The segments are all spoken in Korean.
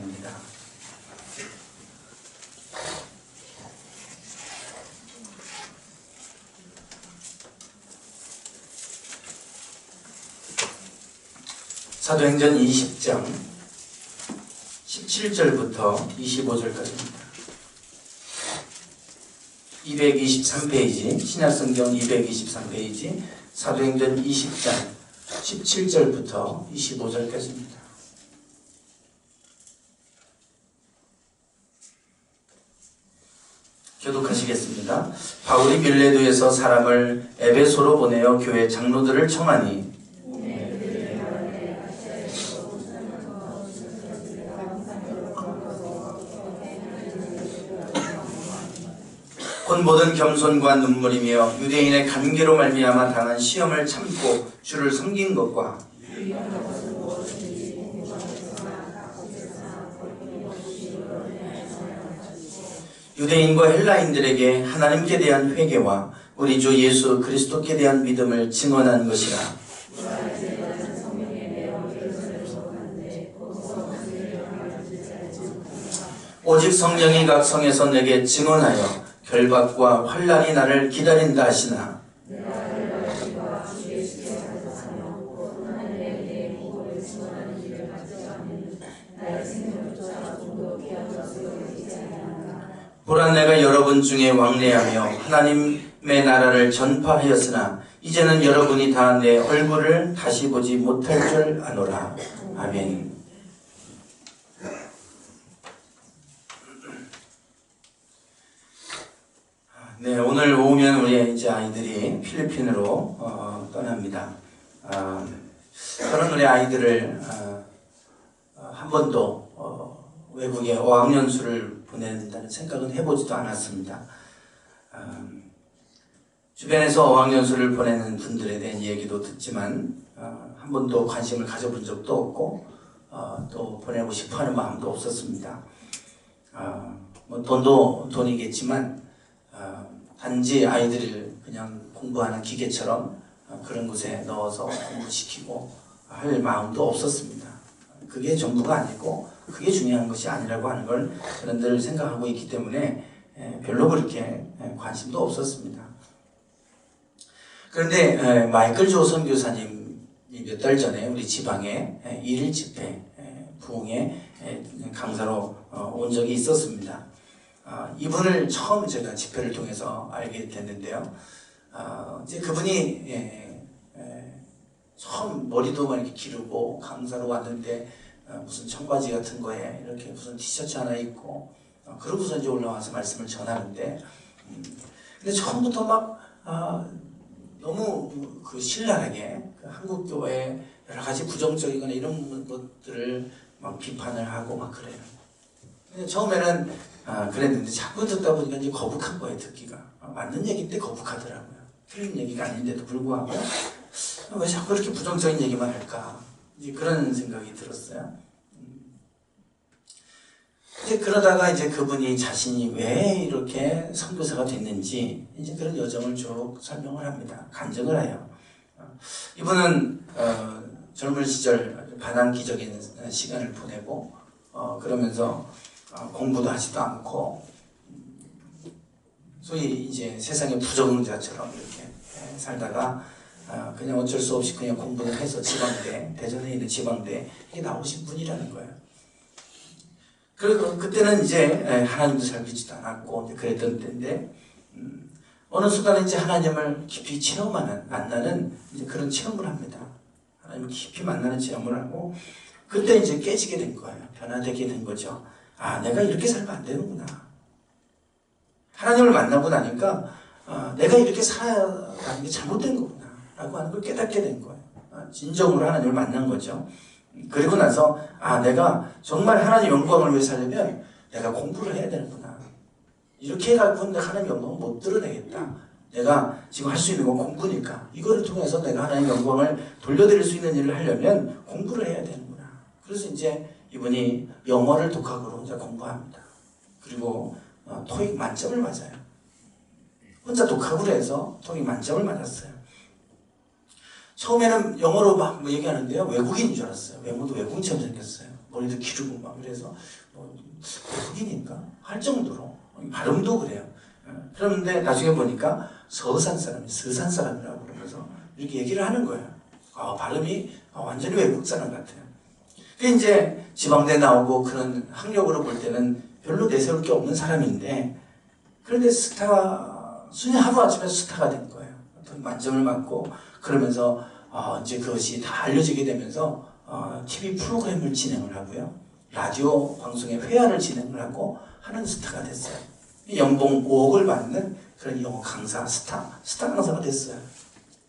시간입니다. 사도행전 20장 17절부터 25절까지입니다. 223페이지, 신약성경 223페이지, 사도행전 20장 17절부터 25절까지입니다. 교독하시겠습니다. 바울이 밀레도에서 사람을 에베소로 보내어 교회 장로들을 청하니 곧 모든 겸손과 눈물이며 유대인의 관계로 말미암아 당한 시험을 참고 주를 섬긴 것과 유대인과 헬라인들에게 하나님께 대한 회개와 우리 주 예수 그리스도께 대한 믿음을 증언한 것이라. 오직 성령이 각 성에서 내게 증언하여 결박과 환난이 나를 기다린다 하시나 보라 내가 여러분 중에 왕래하며 하나님의 나라를 전파하였으나 이제는 여러분이 다 내 얼굴을 다시 보지 못할 줄 아노라. 아멘. 네, 오늘 오후면 우리 이제 아이들이 필리핀으로 떠납니다. 저는 우리 아이들을 한 번도 외국에 어학연수를 보낸다는 생각은 해보지도 않았습니다. 주변에서 어학연수를 보내는 분들에 대한 얘기도 듣지만 한 번도 관심을 가져본 적도 없고 또 보내고 싶어하는 마음도 없었습니다. 뭐 돈도 돈이겠지만 단지 아이들을 그냥 공부하는 기계처럼 그런 곳에 넣어서 공부시키고 할 마음도 없었습니다. 그게 전부가 아니고 그게 중요한 것이 아니라고 하는 걸 저는 늘 생각하고 있기 때문에 별로 그렇게 관심도 없었습니다. 그런데 마이클 조 선교사님이 몇 달 전에 우리 지방에 1일 집회 부흥회 강사로 온 적이 있었습니다. 이분을 처음 제가 집회를 통해서 알게 됐는데요. 이제 그분이 처음 머리도 막 이렇게 기르고 강사로 왔는데 무슨 청바지 같은 거에 이렇게 무슨 티셔츠 하나 입고 그러고서 이제 올라와서 말씀을 전하는데 근데 처음부터 막 너무 그 신랄하게 그 한국 교회의 여러 가지 부정적이거나 이런 것들을 막 비판을 하고 막 그래요. 근데 처음에는 그랬는데 자꾸 듣다 보니까 이제 거북한 거예요, 듣기가. 맞는 얘기인데 거북하더라고요. 틀린 얘기가 아닌데도 불구하고 왜 자꾸 그렇게 부정적인 얘기만 할까? 이제 그런 생각이 들었어요. 이제 그러다가 이제 그분이 자신이 왜 이렇게 선교사가 됐는지 이제 그런 여정을 쭉 설명을 합니다. 간증을 해요. 이분은 젊은 시절 반항기적인 시간을 보내고 그러면서 공부도 하지도 않고 소위 이제 세상의 부적응자처럼 이렇게 살다가 그냥 어쩔 수 없이 그냥 공부를 해서 지방대, 대전에 있는 지방대 이게 나오신 분이라는 거예요. 그리고 그때는 이제 하나님도 잘 믿지도 않았고 그랬던 때인데 어느 순간에 이제 하나님을 깊이 체험하는 만나는 이제 그런 체험을 합니다. 하나님을 깊이 만나는 체험을 하고 그때 이제 깨지게 된 거예요. 변화되게 된 거죠. 아, 내가 이렇게 살면 안 되는구나. 하나님을 만나고 나니까 내가 이렇게 살아가는 게 잘못된 거구나 라고 하는 걸 깨닫게 된 거예요. 진정으로 하나님을 만난 거죠. 그리고 나서 내가 정말 하나님 영광을 위해 살려면 내가 공부를 해야 되는구나. 이렇게 해갖고는 내가 하나님 영광을 못 드러내겠다. 내가 지금 할 수 있는 건 공부니까 이거를 통해서 내가 하나님 영광을 돌려드릴 수 있는 일을 하려면 공부를 해야 되는구나. 그래서 이제 이분이 영어를 독학으로 이제 공부합니다. 그리고 토익 만점을 맞아요. 혼자 독학으로 해서 토익 만점을 맞았어요. 처음에는 영어로 막 얘기하는데요. 외국인인 줄 알았어요. 외모도 외국인처럼 생겼어요. 머리도 기르고 막 그래서 뭐 흑인인가 할 정도로 발음도 그래요. 그런데 나중에 보니까 서산 사람이라고 그러면서 이렇게 얘기를 하는 거예요. 발음이 완전히 외국 사람 같아요. 그 이제 지방대 나오고 그런 학력으로 볼 때는 별로 내세울 게 없는 사람인데, 그런데 순위 하루아침에 스타가 된 거예요. 어떤 만점을 맞고 그러면서 이제 그것이 다 알려지게 되면서 TV 프로그램을 진행을 하고요. 라디오 방송의 회화를 진행을 하고 하는 스타가 됐어요. 연봉 5억을 받는 그런 영어 강사, 스타 강사가 됐어요.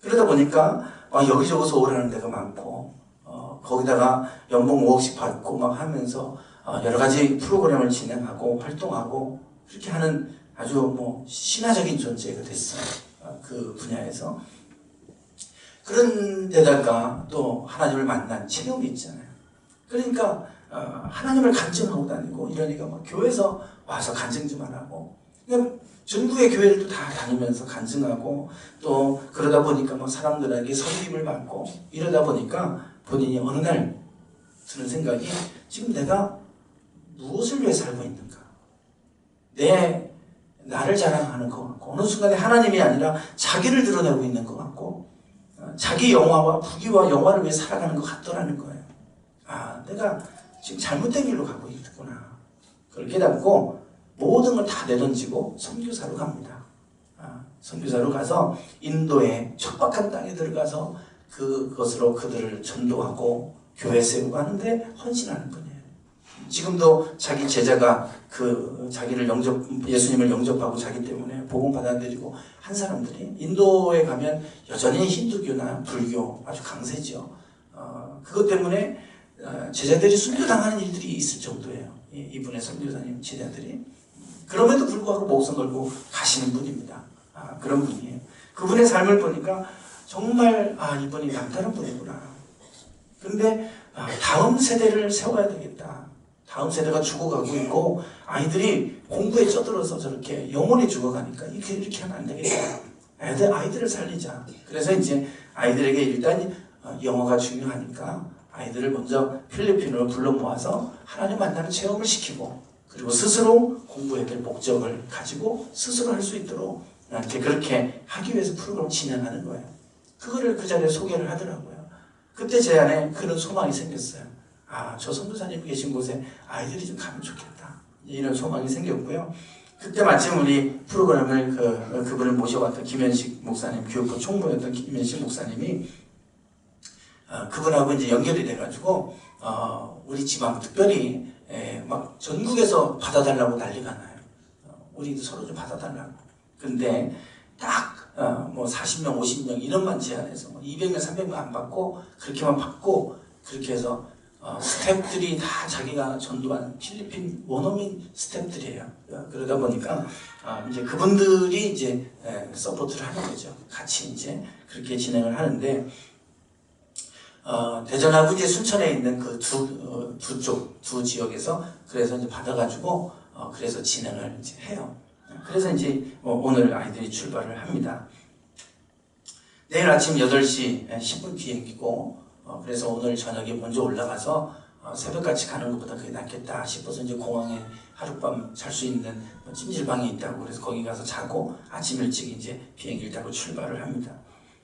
그러다 보니까 여기저기서 오라는 데가 많고, 거기다가 연봉 5억씩 받고 막 하면서 여러 가지 프로그램을 진행하고 활동하고 그렇게 하는 아주 뭐 신화적인 존재가 됐어요. 그 분야에서. 그런 데다가 또 하나님을 만난 체험이 있잖아요. 그러니까 하나님을 간증하고 다니고 이러니까 막 교회에서 와서 간증 좀 하라고. 그러니까 전국의 교회를 다 다니면서 간증하고, 또 그러다 보니까 뭐 사람들에게 섬김을 받고 이러다 보니까 본인이 어느 날 드는 생각이, 지금 내가 무엇을 위해 살고 있는가? 나를 자랑하는 것 같고, 어느 순간에 하나님이 아니라 자기를 드러내고 있는 것 같고, 자기 영화와 부귀와 영화를 위해 살아가는 것 같더라는 거예요. 내가 지금 잘못된 길로 가고 있구나. 그걸 깨닫고 모든 걸 다 내던지고 선교사로 갑니다. 선교사로 가서 인도의 척박한 땅에 들어가서 그것으로 그들을 전도하고 교회 세우고 하는데 헌신하는 분이에요. 지금도 자기 제자가 자기를 예수님을 영접하고 자기 때문에 복음 받아들이고 한 사람들이 인도에 가면 여전히 힌두교나 불교 아주 강세죠. 그것 때문에 제자들이 순교당하는 일들이 있을 정도예요. 이분의 선교사님 제자들이. 그럼에도 불구하고 목숨 걸고 가시는 분입니다. 그런 분이에요. 그분의 삶을 보니까 정말 이분이 남다른 분이구나. 그런데 다음 세대를 세워야 되겠다. 다음 세대가 죽어가고 있고 아이들이 공부에 쩌들어서 저렇게 영혼이 죽어가니까 이렇게 하면 안 되겠다. 아이들을 살리자. 그래서 이제 아이들에게 일단 영어가 중요하니까 아이들을 먼저 필리핀으로 불러 모아서 하나님 만나는 체험을 시키고, 그리고 스스로 공부해야 될 목적을 가지고 스스로 할 수 있도록 그렇게 하기 위해서 프로그램을 진행하는 거예요. 그거를 그 자리에 소개를 하더라고요. 그때 제 안에 그런 소망이 생겼어요. 저 선교사님 계신 곳에 아이들이 좀 가면 좋겠다. 이런 소망이 생겼고요. 그때 마침 우리 프로그램을 그분을 모셔왔던 김현식 목사님, 교육부 총무였던 김현식 목사님이 그분하고 이제 연결이 돼가지고 우리 지방 특별히 막 전국에서 받아달라고 난리가 나요. 우리도 서로 좀 받아달라고. 근데 딱 뭐 40명, 50명 이런만 제한해서 200명, 300명 안 받고 그렇게만 받고, 그렇게 해서 스태프들이 다 자기가 전도한 필리핀 원어민 스태프들이에요. 그러다 보니까 이제 그분들이 이제 서포트를 하는 거죠. 같이 이제 그렇게 진행을 하는데, 대전하고 이제 순천에 있는 그 두 지역에서 그래서 이제 받아가지고 그래서 진행을 이제 해요. 그래서 이제 오늘 아이들이 출발을 합니다. 내일 아침 8시 10분 비행기고, 그래서 오늘 저녁에 먼저 올라가서 새벽같이 가는 것보다 그게 낫겠다 싶어서 이제 공항에 하룻밤 잘 수 있는 찜질방이 있다고, 그래서 거기 가서 자고 아침 일찍 이제 비행기를 타고 출발을 합니다.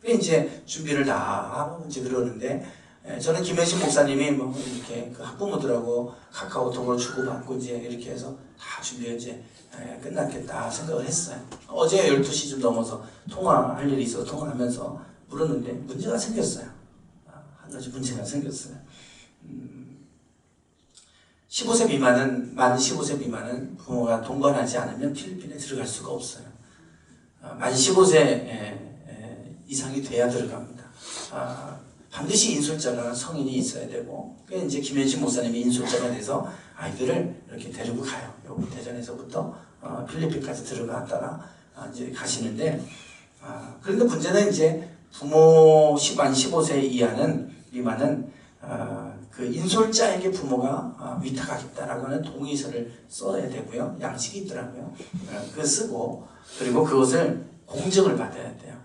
이제 준비를 다 하고 이제 그러는데, 저는 김현식 목사님이 뭐 이렇게 그 학부모들하고 카카오톡으로 주고받고 이제 이렇게 해서 다 준비가 이제 끝났겠다 생각을 했어요. 어제 12시쯤 넘어서 통화할 일이 있어서 통화하면서 물었는데 문제가 생겼어요. 한 가지 문제가 생겼어요. 15세 미만은, 만 15세 미만은 부모가 동반하지 않으면 필리핀에 들어갈 수가 없어요. 만 15세 이상이 돼야 들어갑니다. 반드시 인솔자가 성인이 있어야 되고, 그게 이제 김현식 목사님이 인솔자가 돼서 아이들을 이렇게 데리고 가요. 여기 대전에서부터 필리핀까지 들어갔다가 이제 가시는데, 그런데 문제는 이제 부모 만 15세 이하는 미만은 그 인솔자에게 부모가 위탁하겠다라고 하는 동의서를 써야 되고요. 양식이 있더라고요. 그거 쓰고, 그리고 그것을 공증을 받아야 돼요.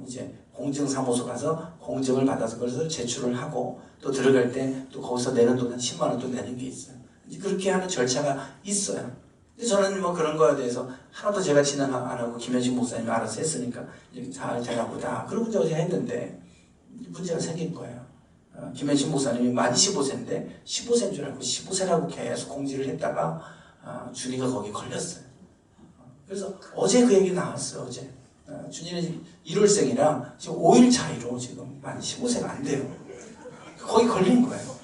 이제 공증사무소 가서 공증을 받아서 그래서 제출을 하고 또 들어갈 때 또 거기서 내는 돈 한 10만 원 또 내는 게 있어요. 이제 그렇게 하는 절차가 있어요. 근데 저는 뭐 그런 거에 대해서 하나도 제가 진행 안 하고 김현식 목사님이 알아서 했으니까 이렇게 잘 되나 보다. 그러고 이제 어제 했는데 문제가 생긴 거예요. 김현식 목사님이 만 15세인데 15세인 줄 알고 15세라고 계속 공지를 했다가 준이가 거기 걸렸어요. 그래서 어제 그 얘기 나왔어요. 어제 준이는 1월생이라 지금 5일 차이로 지금 만 15세가 안 돼요. 거기 걸린 거예요.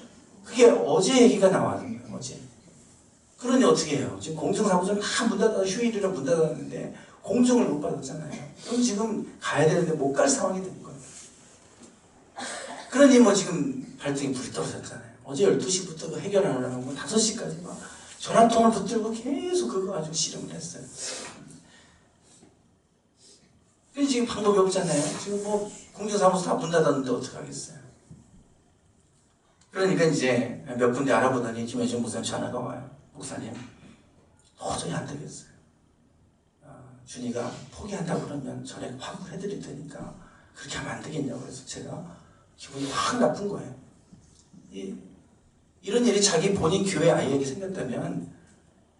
그게 어제 얘기가 나왔는 거예요. 어제. 그러니 어떻게 해요? 지금 공증사무소는 다 문 닫아 휴일이라 문 닫았는데 공증을 못 받았잖아요. 그럼 지금 가야 되는데 못 갈 상황이 된 거예요. 그러니 뭐 지금 발등에 불이 떨어졌잖아요. 어제 12시부터 그 해결하려고 뭐 5시까지 막 전화통을 붙들고 계속 그거 가지고 씨름을 했어요. 근데 지금 방법이 없잖아요. 지금 뭐 공증사무소 다 문 닫았는데 어떡하겠어요. 그러니까 이제 몇 군데 알아보더니 김현식 목사님 전화가 와요. 목사님 도저히 안 되겠어요. 준이가 포기한다고 그러면 전에 환불 해드릴 테니까 그렇게 하면 안 되겠냐고. 그래서 제가 기분이 확 나쁜 거예요. 이런 일이 자기 본인 교회 아이에게 생겼다면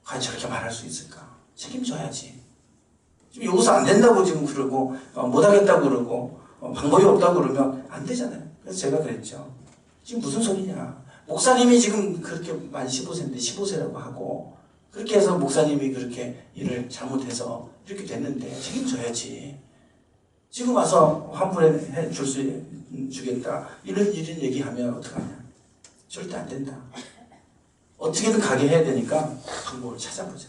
과연 저렇게 말할 수 있을까? 책임져야지. 지금 여기서 안 된다고 지금 그러고 못하겠다고 그러고 방법이 없다고 그러면 안 되잖아요. 그래서 제가 그랬죠. 지금 무슨 소리냐. 목사님이 지금 그렇게 만 15세인데 15세라고 하고 그렇게 해서 목사님이 그렇게 일을 잘못해서 이렇게 됐는데 책임져야지. 지금 와서 환불해 주겠다. 이런 얘기하면 어떡하냐. 절대 안 된다. 어떻게든 가게 해야 되니까 방법을 찾아보자.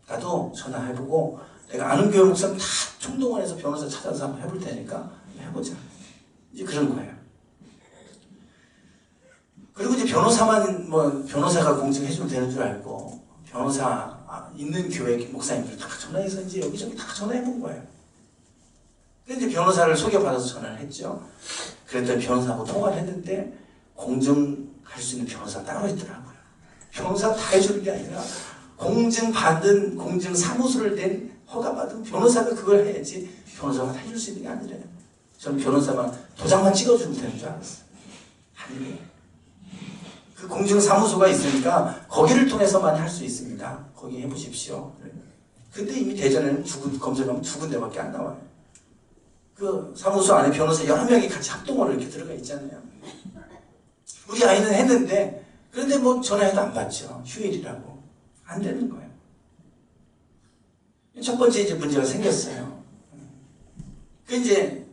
나도 전화해보고 내가 아는 교회 목사님 다 총동원해서 변호사 찾아서 한번 해볼 테니까 해보자. 이제 그런 거예요. 그리고 이제 변호사가 공증해주면 되는 줄 알고 변호사 있는 교회 목사님들 다 전화해서 이제 여기저기 다 전화해본 거예요. 근데 이제 변호사를 소개받아서 전화를 했죠. 그랬더니 변호사하고 통화를 했는데 공증할 수 있는 변호사 따로 있더라고요. 변호사 다 해주는 게 아니라 공증받은 공증사무소를 낸 허가받은 변호사가 그걸 해야지 변호사가 다 해줄 수 있는 게 아니래요. 저는 변호사만 도장만 찍어주면 되는 줄 알았어요. 아니래요. 그 공증사무소가 있으니까 거기를 통해서만 할 수 있습니다. 거기 해보십시오. 근데 이미 대전에는 검색하면 2군데밖에 안 나와요. 그 사무소 안에 변호사 여러 명이 같이 합동으로 이렇게 들어가 있잖아요. 우리 아이는 했는데 그런데 뭐 전화해도 안 받죠. 휴일이라고. 안 되는 거예요. 첫 번째 이제 문제가 생겼어요. 그 이제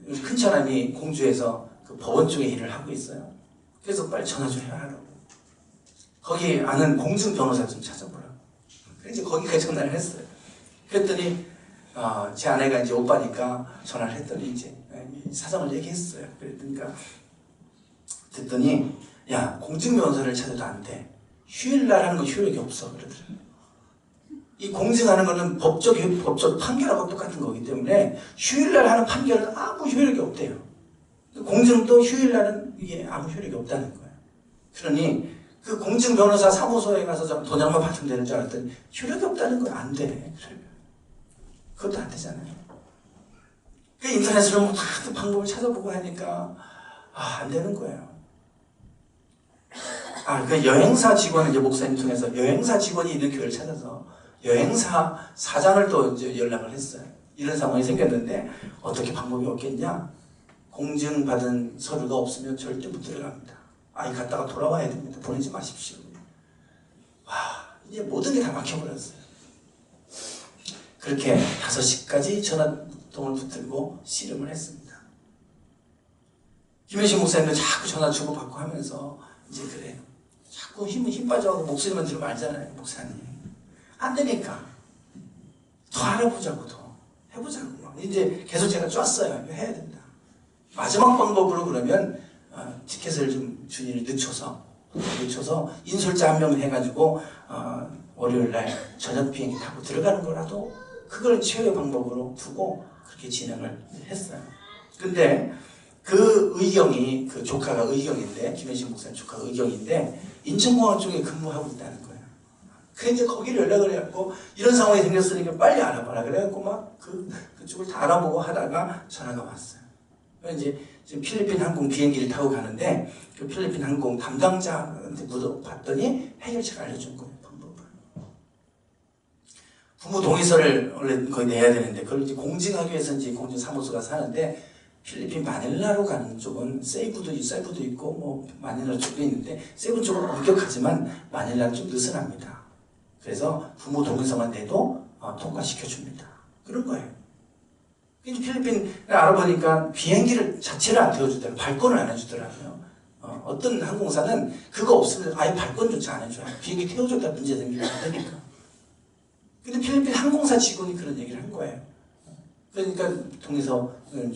우리 큰처남이 공주에서 그 법원 쪽에 일을 하고 있어요. 그래서 빨리 전화 좀 해야 하라고. 거기 아는 공증 변호사 좀 찾아보라고. 그래서 거기까지 전화를 했어요. 그랬더니 제 아내가 이제 오빠니까 전화를 했더니 이제 사정을 얘기했어요. 듣더니 야, 공증 변호사를 찾아도 안 돼. 휴일날 하는 건 효력이 없어. 그러더라고요. 이 공증하는 거는 법적 판결하고 똑같은 거기 때문에 휴일날 하는 판결은 아무 효력이 없대요. 공증도 휴일날은 이게 아무 효력이 없다는 거예요. 그러니 그 공증 변호사 사무소에 가서 도장만 받으면 되는 줄 알았더니 효력이 없다는 건 안 돼. 그것도 안 되잖아요. 그 인터넷으로 뭐 다 방법을 찾아보고 하니까 안 되는 거예요. 그 여행사 직원을 이제 목사님 통해서 여행사 직원이 있는 교회를 찾아서 여행사 사장을 또 이제 연락을 했어요. 이런 상황이 생겼는데 어떻게 방법이 없겠냐? 공증받은 서류가 없으면 절대 못 들어갑니다. 아이 갔다가 돌아와야 됩니다. 보내지 마십시오. 이제 모든 게 다 막혀버렸어요. 그렇게 5시까지 전화통을 붙들고 씨름을 했습니다. 김현식 목사님도 자꾸 전화 주고받고 하면서 이제 그래요. 자꾸 힘 빠져가고 목소리만 들으면 알잖아요. 목사님. 안 되니까. 더 알아보자고 더. 해보자고. 이제 계속 제가 쪼았어요. 이거 해야 된다. 마지막 방법으로 그러면 티켓을 좀 준이를 늦춰서 인솔자 한 명 해가지고 월요일날 저녁 비행기 타고 들어가는 거라도 그걸 최후의 방법으로 두고 그렇게 진행을 했어요. 근데 그 의경이 그 조카가 의경인데 김현식 목사님 조카가 의경인데 인천공항 쪽에 근무하고 있다는 거예요. 그래 이제 거기를 연락을 해갖고 이런 상황이 생겼으니까 빨리 알아봐라 그래갖고 막 그쪽을 다 알아보고 하다가 전화가 왔어요. 이제 지금 필리핀 항공 비행기를 타고 가는데 그 필리핀 항공 담당자한테 물어봤더니 해결책 알려준 거예요. 방법을. 부모 동의서를 원래 거의 내야 되는데 그걸 이제 공증하기 위해서 이제 공증사무소가 사는데 필리핀 마닐라로 가는 쪽은 세이브도 있고 뭐 마닐라 쪽도 있는데 세이브 쪽은 엄격하지만 마닐라는 좀 느슨합니다. 그래서 부모 동의서만 내도 통과시켜 줍니다. 그런 거예요. 필리핀을 알아보니까 비행기를 자체를 안 태워주더라고요. 발권을 안 해주더라고요. 어떤 항공사는 그거 없으면 아예 발권조차 안 해줘요. 비행기 태워줬다 문제 생기면 안 되니까. 근데 필리핀 항공사 직원이 그런 얘기를 한 거예요. 그러니까 동의서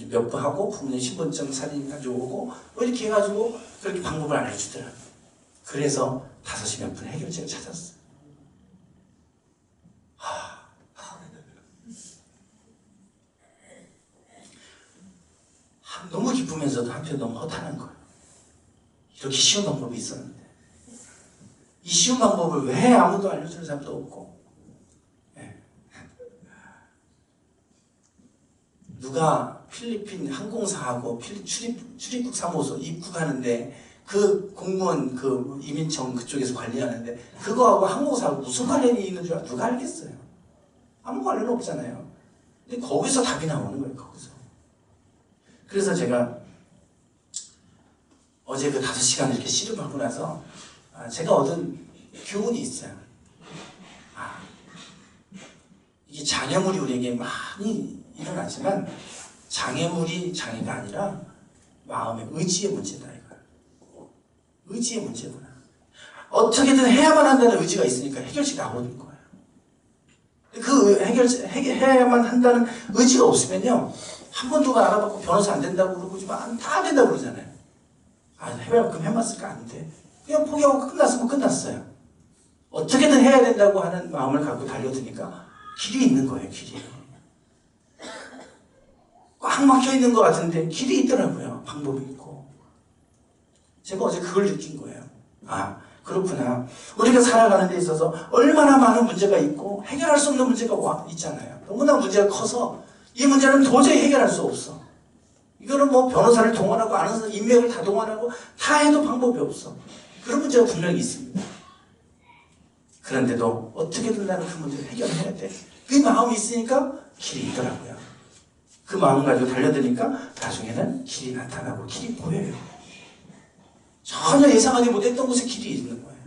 몇 번 하고 부모님 신분증 사진 가져오고 이렇게 해가지고 그렇게 방법을 알려주더라고요. 그래서 5시 몇 분에 해결책을 찾았어요. 너무 기쁘면서도 한편 너무 허탈한 거예요. 이렇게 쉬운 방법이 있었는데 이 쉬운 방법을 왜 아무도 알려주는 사람도 없고 누가 필리핀 항공사하고 출입국 사무소 입국하는데 그 공무원 그 이민청 그쪽에서 관리하는데 그거하고 항공사하고 무슨 관련이 있는 줄 누가 알겠어요? 아무 관련 없잖아요. 근데 거기서 답이 나오는 거예요. 거기서. 그래서 제가 어제 그 5시간 이렇게 씨름하고 나서 제가 얻은 교훈이 있어요. 이게 장애물이 우리에게 많이 일어나지만 장애물이 장애가 아니라 마음의 의지의 문제다 이거예요. 의지의 문제구나. 어떻게든 해야만 한다는 의지가 있으니까 해결책이 나오는 거예요. 그 해야만 한다는 의지가 없으면요. 한 번 누가 알아봤고 변호사 안 된다고 그러고지만 다 안 된다고 그러잖아요. 해볼만큼 해봤을까? 안 돼. 그냥 포기하고 끝났으면 끝났어요. 어떻게든 해야 된다고 하는 마음을 갖고 달려드니까 길이 있는 거예요. 길이. 꽉 막혀 있는 것 같은데 길이 있더라고요. 방법이 있고. 제가 어제 그걸 느낀 거예요. 그렇구나. 우리가 살아가는 데 있어서 얼마나 많은 문제가 있고 해결할 수 없는 문제가 있잖아요. 너무나 문제가 커서 이 문제는 도저히 해결할 수 없어. 이거는 뭐 변호사를 동원하고 아는 사람 인맥을 다 동원하고 다 해도 방법이 없어. 그런 문제가 분명히 있습니다. 그런데도 어떻게든 나는 그 문제를 해결해야 돼. 그 마음이 있으니까 길이 있더라고요. 그 마음 가지고 달려드니까 나중에는 길이 나타나고 길이 보여요. 전혀 예상하지 못했던 곳에 길이 있는 거예요.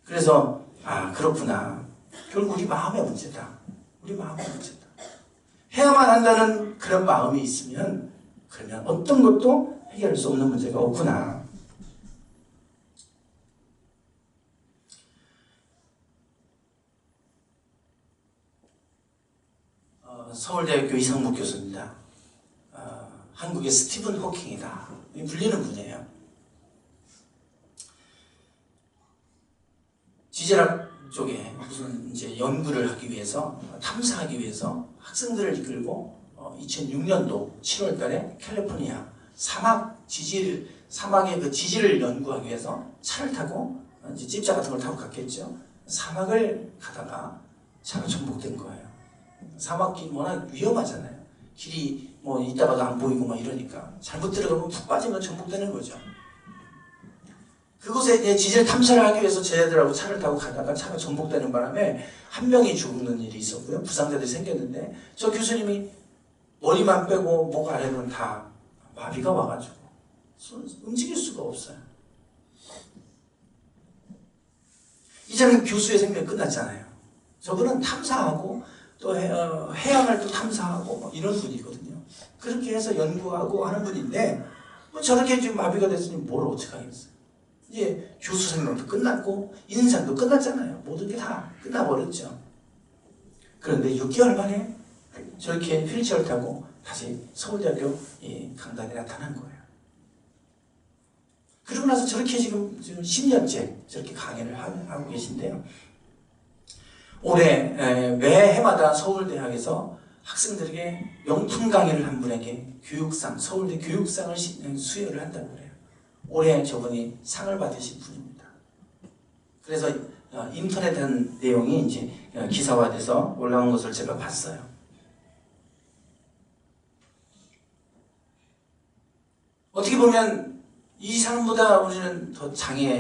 그래서 그렇구나. 결국 우리 마음의 문제다. 우리 마음의 문제다. 해야만 한다는 그런 마음이 있으면 그러면 어떤 것도 해결할 수 없는 문제가 없구나. 서울대학교 이상묵 교수입니다. 한국의 스티븐 호킹이다. 불리는 분이에요. 지질학 쪽에 무슨 이제 연구를 하기 위해서 탐사하기 위해서 학생들을 이끌고 2006년도 7월달에 캘리포니아 사막의 그 지질을 연구하기 위해서 차를 타고 이제 찝자 같은 걸 타고 갔겠죠. 사막을 가다가 차가 전복된 거예요. 사막길 워낙 위험하잖아요. 길이 뭐 이따가도 안 보이고 막 이러니까 잘못 들어가면 푹 빠지면 전복되는 거죠. 그곳에 이제 지질 탐사를 하기 위해서 제자들하고 차를 타고 가다가 차가 전복되는 바람에 한 명이 죽는 일이 있었고요. 부상자들이 생겼는데 저 교수님이 머리만 빼고 목 아래는 다 마비가 와가지고 움직일 수가 없어요. 이제는 교수의 생명이 끝났잖아요. 저분은 탐사하고 또 해양을 또 탐사하고 뭐 이런 분이거든요. 그렇게 해서 연구하고 하는 분인데 뭐 저렇게 지금 마비가 됐으니 뭘 어떻게 하겠어요. 이제 교수 생명도 끝났고 인생도 끝났잖아요. 모든 게 다 끝나버렸죠. 그런데 6개월 만에 저렇게 휠체어를 타고 다시 서울대학교 강단에 나타난 거예요. 그러고 나서 저렇게 지금 10년째 저렇게 강의를 하고 계신데요. 올해 매 해마다 서울대학에서 학생들에게 명품 강의를 한 분에게 서울대 교육상을 수여를 한다고 그래요. 올해 저분이 상을 받으신 분입니다. 그래서 인터넷 한 내용이 이제 기사화돼서 올라온 것을 제가 봤어요. 어떻게 보면 이 사람보다 우리는 더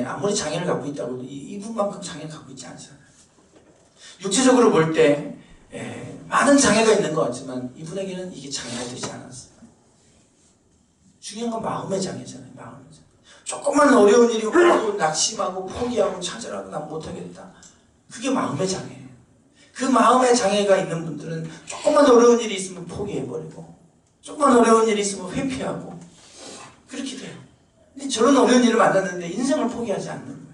아무리 장애를 갖고 있다고 해도 이분만큼 장애를 갖고 있지 않잖아요. 육체적으로 볼 때 많은 장애가 있는 것 같지만 이분에게는 이게 장애가 되지 않았어요. 중요한 건 마음의 장애잖아요. 마음의 장애. 조금만 어려운 일이 오고 낙심하고 포기하고 차절하고 난 못하겠다. 그게 마음의 장애예요. 그 마음의 장애가 있는 분들은 조금만 어려운 일이 있으면 포기해버리고 조금만 어려운 일이 있으면 회피하고 그렇게 돼요. 근데 저런 어려운 일을 만났는데 인생을 포기하지 않는 거예요.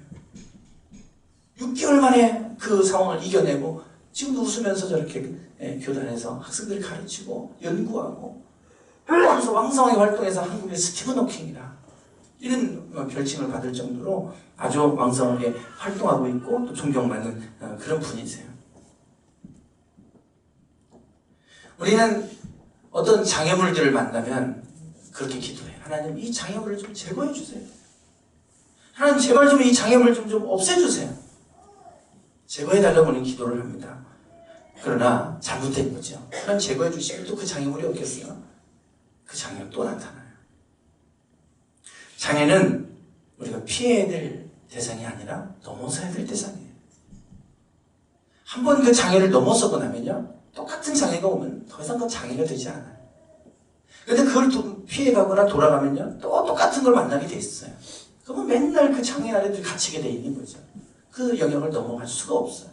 6개월 만에 그 상황을 이겨내고 지금도 웃으면서 저렇게 교단에서 학생들을 가르치고 연구하고 그래서 왕성하게 활동해서 한국의 스티븐 호킹이라 이런 별칭을 받을 정도로 아주 왕성하게 활동하고 있고 또 존경받는 그런 분이세요. 우리는 어떤 장애물들을 만나면 그렇게 기도해요. 하나님 이 장애물을 좀 제거해 주세요. 하나님 제발 좀 이 장애물을 좀 없애주세요. 제거해달라고 하는 기도를 합니다. 그러나 잘못된 거죠. 하나님 제거해 주시면 또 그 장애물이 없겠어요? 그 장애가 또 나타나요. 장애는 우리가 피해야 될 대상이 아니라 넘어서야 될 대상이에요. 한 번 그 장애를 넘어서고 나면요 똑같은 장애가 오면 더 이상 그 장애가 되지 않아요. 그런데 그걸 또 피해가거나 돌아가면요 또 똑같은 걸 만나게 돼 있어요. 그러면 맨날 그 장애 아래 갇히게 돼 있는 거죠. 그 영역을 넘어갈 수가 없어요.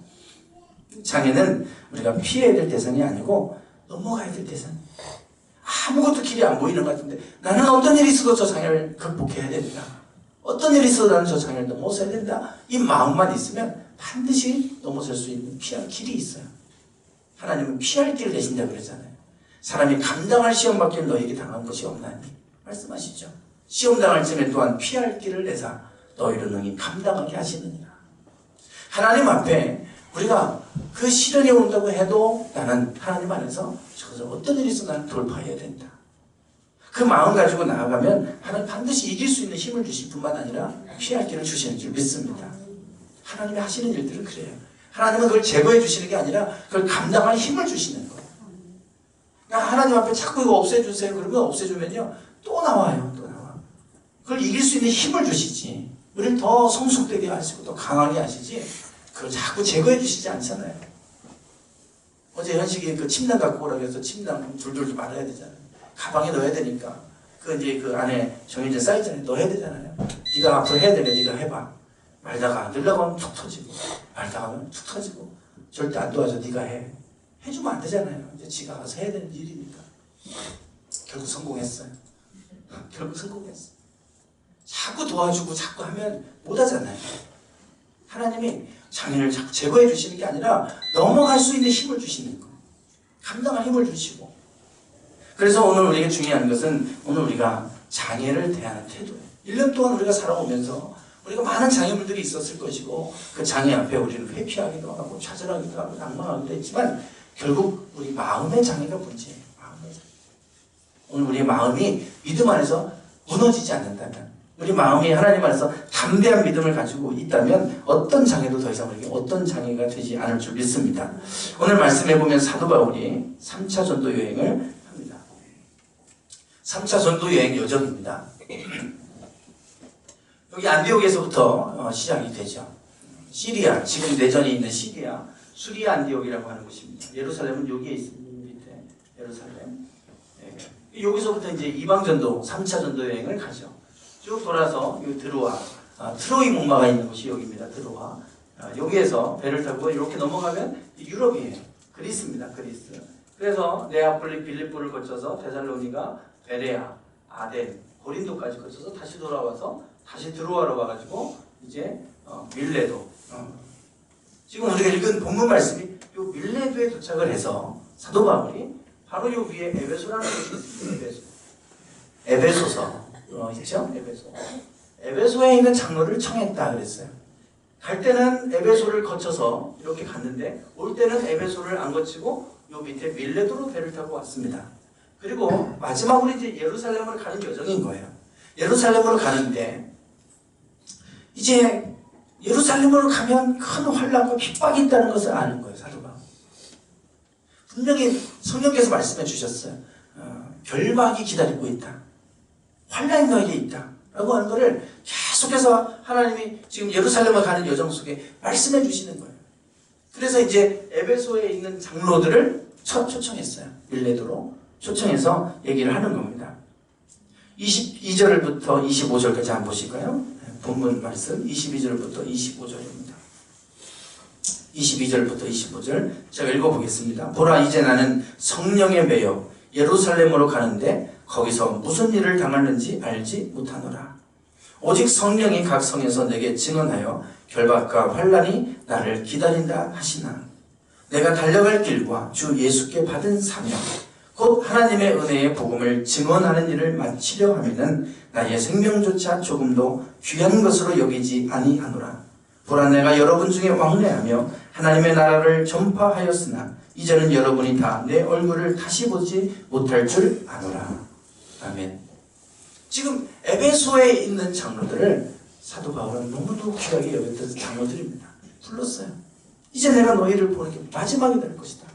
장애는 우리가 피해야 될 대상이 아니고 넘어가야 될 대상이에요. 아무것도 길이 안 보이는 것 같은데 나는 어떤 일이 있어도 저 장애를 극복해야 된다. 어떤 일이 있어도 나는 저 장애를 넘어서야 된다. 이 마음만 있으면 반드시 넘어설 수 있는 피할 길이 있어요. 하나님은 피할 길을 내신다 그러잖아요. 사람이 감당할 시험 받기를 너에게 당한 것이 없나니 말씀하시죠. 시험 당할 쯤에 또한 피할 길을 내사 너희를 능히 감당하게 하시느니라. 하나님 앞에 우리가 그 시련이 온다고 해도 나는 하나님 안에서 저것을 어떤 일이 있어 나는 돌파해야 된다. 그 마음 가지고 나아가면 하나님 반드시 이길 수 있는 힘을 주실 뿐만 아니라 피할 길을 주시는 줄 믿습니다. 하나님이 하시는 일들은 그래요. 하나님은 그걸 제거해 주시는 게 아니라 그걸 감당할 힘을 주시는 거예요. 그러니까 하나님 앞에 자꾸 이거 없애주세요. 그러면 없애주면요 또 나와요. 또 나와. 그걸 이길 수 있는 힘을 주시지. 우리를 더 성숙되게 하시고 더 강하게 하시지 그걸 자꾸 제거해 주시지 않잖아요. 어제 현식이 그 침낭 갖고 오라고 해서 침낭 둘둘 말아야 되잖아요. 가방에 넣어야 되니까 그 이제 그 안에 정해진 사이즈에 넣어야 되잖아요. 네가 앞으로 해야 되네. 네가 해봐. 말다가 늘려고 하면 툭 터지고 말다가 하면 툭 터지고 절대 안 도와줘. 네가 해. 해주면 안 되잖아요. 이제 지가 가서 해야 되는 일이니까. 결국 성공했어요. 결국 성공했어요. 자꾸 도와주고 자꾸 하면 못하잖아요. 하나님이 장애를 자꾸 제거해 주시는 게 아니라 넘어갈 수 있는 힘을 주시는 거예요. 감당할 힘을 주시고. 그래서 오늘 우리에게 중요한 것은 오늘 우리가 장애를 대하는 태도예요. 1년 동안 우리가 살아오면서 우리가 많은 장애물들이 있었을 것이고 그 장애 앞에 우리는 회피하기도 하고 좌절하기도 하고 낭망하기도 했지만 결국 우리 마음의 장애가 문제예요. 마음의 장애. 오늘 우리의 마음이 믿음 안에서 무너지지 않는다면 우리 마음이 하나님 안에서 담대한 믿음을 가지고 있다면 어떤 장애도 더 이상 우리에게 어떤 장애가 되지 않을 줄 믿습니다. 오늘 말씀해 보면 사도 바울이 3차 전도 여행을 합니다. 3차 전도 여행 여정입니다. 여기 안디옥에서부터 시작이 되죠. 시리아, 지금 내전이 있는 시리아, 수리아 안디옥이라고 하는 곳입니다. 예루살렘은 여기에 있습니다. 밑에 예루살렘. 여기서부터 이제 이방전도, 3차 전도 여행을 가죠. 쭉 돌아서 이 드로아, 트로이 목마가 있는 곳이 여기입니다. 드로아. 여기에서 배를 타고 이렇게 넘어가면 유럽이에요. 그리스입니다. 그리스. 그래서 네아폴리, 빌립보를 거쳐서 데살로니가, 베레아, 아덴, 고린도까지 거쳐서 다시 돌아와서 다시 드로아로 와가지고 이제 밀레도. 지금 우리가 읽은 본문 말씀이 이 밀레도에 도착을 해서 사도 바울이 바로 이 위에 에베소라는 곳이 있습니다. 에베소서 있죠? 에베소. 에베소에 있는 장로를 청했다 그랬어요. 갈 때는 에베소를 거쳐서 이렇게 갔는데 올 때는 에베소를 안 거치고 요 밑에 밀레도로 배를 타고 왔습니다. 그리고 마지막으로 이제 예루살렘으로 가는 여정인 거예요. 예루살렘으로 가는데 이제 예루살렘으로 가면 큰 환난과 핍박이 있다는 것을 아는 거예요. 사도 바울. 분명히 성령께서 말씀해 주셨어요. 결박이 기다리고 있다. 환난이 너에게 있다. 라고 하는 것을 계속해서 하나님이 지금 예루살렘을 가는 여정 속에 말씀해 주시는 거예요. 그래서 이제 에베소에 있는 장로들을 초청했어요. 밀레도로 초청해서 얘기를 하는 겁니다. 22절부터 25절까지 한번 보실까요? 본문 말씀 22절부터 25절입니다. 22절부터 25절 제가 읽어보겠습니다. 보라, 이제 나는 성령에 매여 예루살렘으로 가는데 거기서 무슨 일을 당하는지 알지 못하노라. 오직 성령이 각 성에서 내게 증언하여 결박과 환난이 나를 기다린다 하시나 내가 달려갈 길과 주 예수께 받은 사명 곧 하나님의 은혜의 복음을 증언하는 일을 마치려 하면은 나의 생명조차 조금도 귀한 것으로 여기지 아니하노라. 보라, 내가 여러분 중에 왕래하며 하나님의 나라를 전파하였으나 이제는 여러분이 다 내 얼굴을 다시 보지 못할 줄 아노라. 아멘. 지금 에베소에 있는 장로들을 사도 바울은 너무도 귀하게 여겼던 장로들입니다. 불렀어요. 이제 내가 너희를 보는 게 마지막이 될 것이다.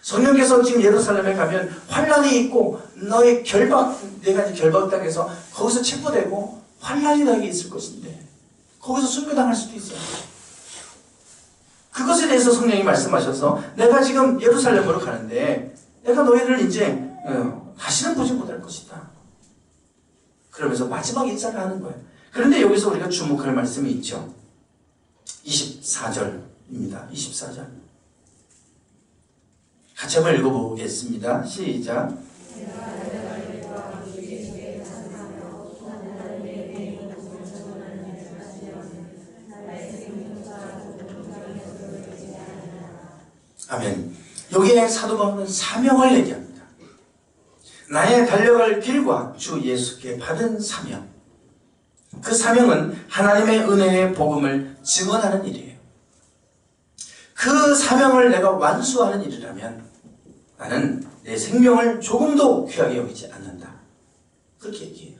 성령께서 지금 예루살렘에 가면 환난이 있고 너의 내가 결박당해서 거기서 체포되고 환난이 너에게 있을 것인데 거기서 순교당할 수도 있어요. 그것에 대해서 성령이 말씀하셔서 내가 지금 예루살렘으로 가는데 내가 너희를 이제 다시는 보지 못할 것이다. 그러면서 마지막 인사를 하는 거예요. 그런데 여기서 우리가 주목할 말씀이 있죠. 24절입니다. 24절. 같이 한번 읽어보겠습니다. 시작. 아멘. 여기에 사도 바울은 사명을 얘기합니다. 나의 달려갈 길과 주 예수께 받은 사명. 그 사명은 하나님의 은혜의 복음을 증언하는 일이에요. 그 사명을 내가 완수하는 일이라면 나는 내 생명을 조금도 귀하게 여기지 않는다. 그렇게 얘기해요.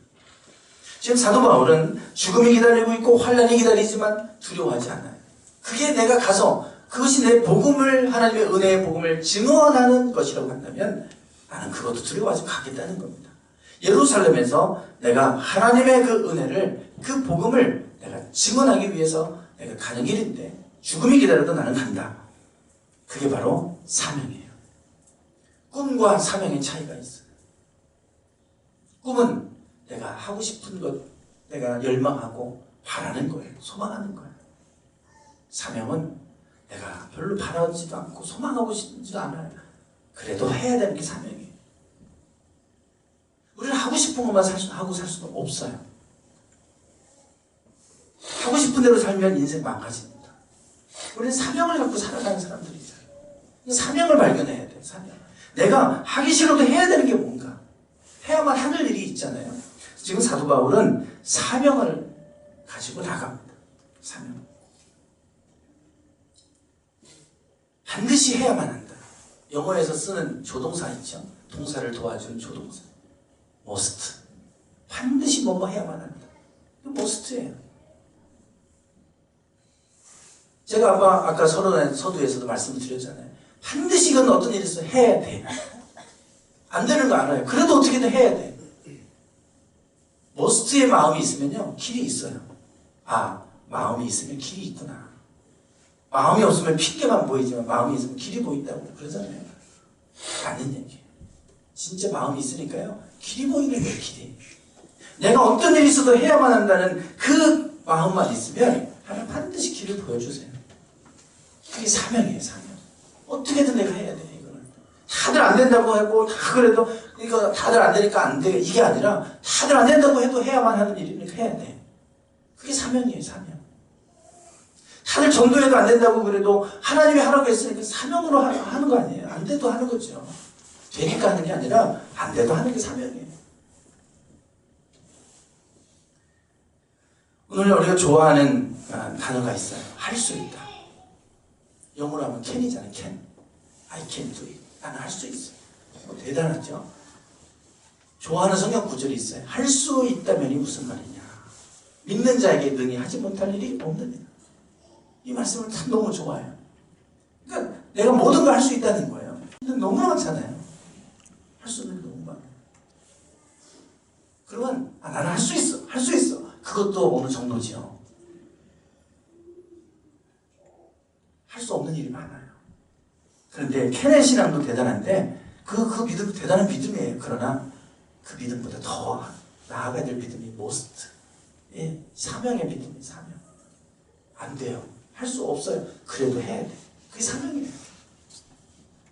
지금 사도 바울은 죽음이 기다리고 있고 환난이 기다리지만 두려워하지 않아요. 그게 내가 가서 그것이 내 복음을, 하나님의 은혜의 복음을 증언하는 것이라고 한다면 나는 그것도 두려워하지 가겠다는 겁니다. 예루살렘에서 내가 하나님의 그 은혜를, 그 복음을 내가 증언하기 위해서 내가 가는 길인데 죽음이 기다려도 나는 간다. 그게 바로 사명이에요. 꿈과 사명의 차이가 있어요. 꿈은 내가 하고 싶은 것, 내가 열망하고 바라는 거예요. 소망하는 거예요. 사명은 내가 별로 바라지도 않고 소망하고 싶지도 않아요. 그래도 해야 되는 게 사명이에요. 우리는 하고 싶은 것만 하고 살 수는 없어요. 하고 싶은 대로 살면 인생 망가집니다. 우리는 사명을 갖고 살아가는 사람들이잖아요. 사명을 발견해야 돼요. 사명. 내가 하기 싫어도 해야 되는 게 뭔가. 해야만 하는 일이 있잖아요. 지금 사도 바울은 사명을 가지고 나갑니다. 사명. 반드시 해야만 한다. 영어에서 쓰는 조동사 있죠. 동사를 도와주는 조동사. must. 반드시 뭐뭐 해야만 한다. 이거 must예요. 제가 아까 서두에서도 말씀을 드렸잖아요. 반드시 이건 어떤 일이 있어 해야 돼. 안 되는 거 알아요. 그래도 어떻게든 해야 돼. must의 마음이 있으면요. 길이 있어요. 아, 마음이 있으면 길이 있구나. 마음이 없으면 핑계만 보이지만 마음이 있으면 길이 보인다고 그러잖아요. 맞는 얘기예요. 진짜 마음이 있으니까요. 길이 보이는 거예요. 길이. 내가 어떤 일이 있어도 해야만 한다는 그 마음만 있으면 하나님 반드시 길을 보여주세요. 그게 사명이에요. 사명. 어떻게든 내가 해야 돼. 이거는. 다들 안 된다고 하고 다 그래도 이거 다들 안 되니까 안 돼. 이게 아니라 다들 안 된다고 해도 해야만 하는 일이니까 해야 돼. 그게 사명이에요. 사명. 다들 전도해도 안 된다고 그래도 하나님이 하라고 했으니까 사명으로 하는 거 아니에요. 안 돼도 하는 거죠. 되니까 하는 게 아니라 안 돼도 하는 게 사명이에요. 오늘 우리가 좋아하는 단어가 있어요. 할 수 있다. 영어로 하면 can이잖아요. can. I can do it. 나는 할 수 있어. 대단하죠? 좋아하는 성경 구절이 있어요. 할 수 있다면이 무슨 말이냐. 믿는 자에게 능히 하지 못할 일이 없느니라. 이 말씀을 참 너무 좋아해요. 그러니까 내가 모든 걸 할 수 있다는 거예요. 근데 너무 많잖아요. 할 수 있는 게 너무 많아요. 그러면 나는 할 수 있어. 할 수 있어. 그것도 어느 정도지요. 할 수 없는 일이 많아요. 그런데 케넷 신앙도 대단한데 그 믿음 대단한 믿음이에요. 그러나 그 믿음보다 더 나아가야 될 믿음이 모스트. 예, 사명의 믿음이 사명. 안 돼요. 할 수 없어요. 그래도 해야 돼. 그게 사명이에요.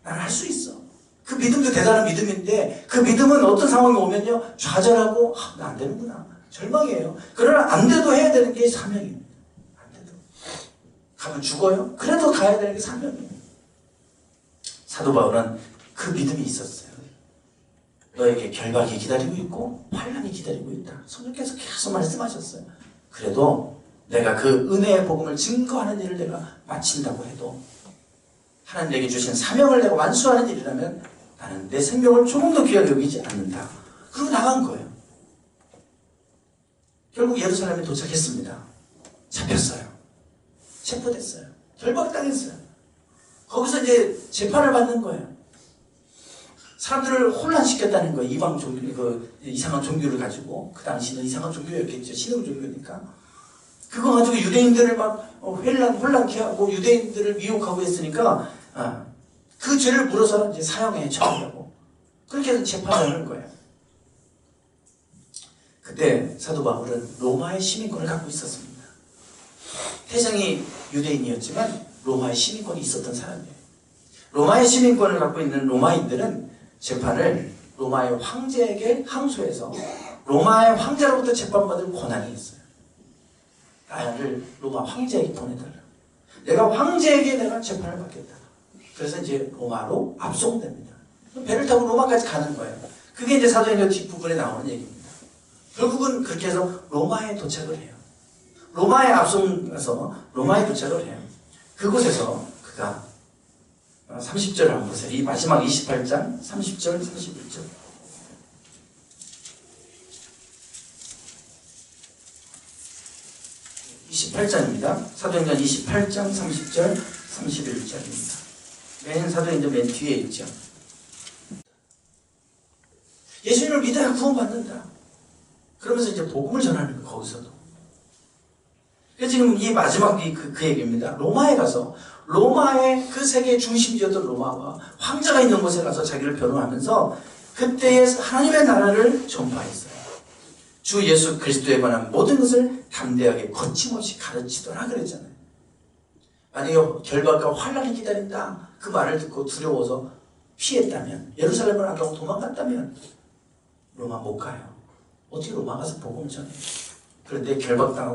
나는 할 수 있어. 그 믿음도 대단한 믿음인데 그 믿음은 어떤 상황이 오면요 좌절하고 나 안 되는구나. 절망이에요. 그러나 안 돼도 해야 되는 게 사명입니다. 안 돼도. 가면 죽어요. 그래도 가야 되는 게 사명이에요. 사도 바울은 그 믿음이 있었어요. 너에게 결박이 기다리고 있고 환난이 기다리고 있다. 성령께서 계속 말씀하셨어요. 그래도 내가 그 은혜의 복음을 증거하는 일을 내가 마친다고 해도 하나님 내게 주신 사명을 내가 완수하는 일이라면 나는 내 생명을 조금도 귀하게 여기지 않는다. 그러고 나간 거예요. 결국 예루살렘에 도착했습니다. 잡혔어요. 체포됐어요. 결박당했어요. 거기서 이제 재판을 받는 거예요. 사람들을 혼란시켰다는 거예요. 이방 종교, 이상한 종교를 가지고. 그 당시는 이상한 종교였겠죠. 신흥 종교니까. 그거 가지고 유대인들을 막 혼란케 하고 유대인들을 미혹하고 했으니까 그 죄를 물어서 이제 사형에 처하려고. 그렇게 해서 재판을 하는 거예요. 그때 사도 바울은 로마의 시민권을 갖고 있었습니다. 태생이 유대인이었지만 로마의 시민권이 있었던 사람이에요. 로마의 시민권을 갖고 있는 로마인들은 재판을 로마의 황제에게 항소해서 로마의 황제로부터 재판받을 권한이 있어요. 나를 로마 황제에게 보내달라. 내가 황제에게 내가 재판을 받겠다. 그래서 이제 로마로 압송됩니다. 배를 타고 로마까지 가는 거예요. 그게 이제 사도행전 뒷부분에 나오는 얘기입니다. 결국은 그렇게 해서 로마에 도착을 해요. 로마에 압송해서 로마에 도착을 해요. 그곳에서 그가 30절 한번 보세요. 이 마지막 28장 30절 31절 28장입니다. 사도행전 28장 30절 31절입니다. 맨 사도행전 맨 뒤에 있죠. 예수님을 믿어야 구원받는다. 그러면서 이제 복음을 전하는 거예요. 거기서도. 그래서 지금 이 마지막 그 얘기입니다. 로마에 가서 로마의 그 세계의 중심지였던 로마와 황제가 있는 곳에 가서 자기를 변호하면서 그때의 하나님의 나라를 전파했어요. 주 예수 그리스도에 관한 모든 것을 담대하게 거침없이 가르치더라 그랬잖아요. 만약에 결박과 환란이 기다린다 그 말을 듣고 두려워서 피했다면 예루살렘을 안 가고 도망갔다면 로마 못 가요. 어떻게 로마 가서 복음을 전해요. 그런데 결박당하고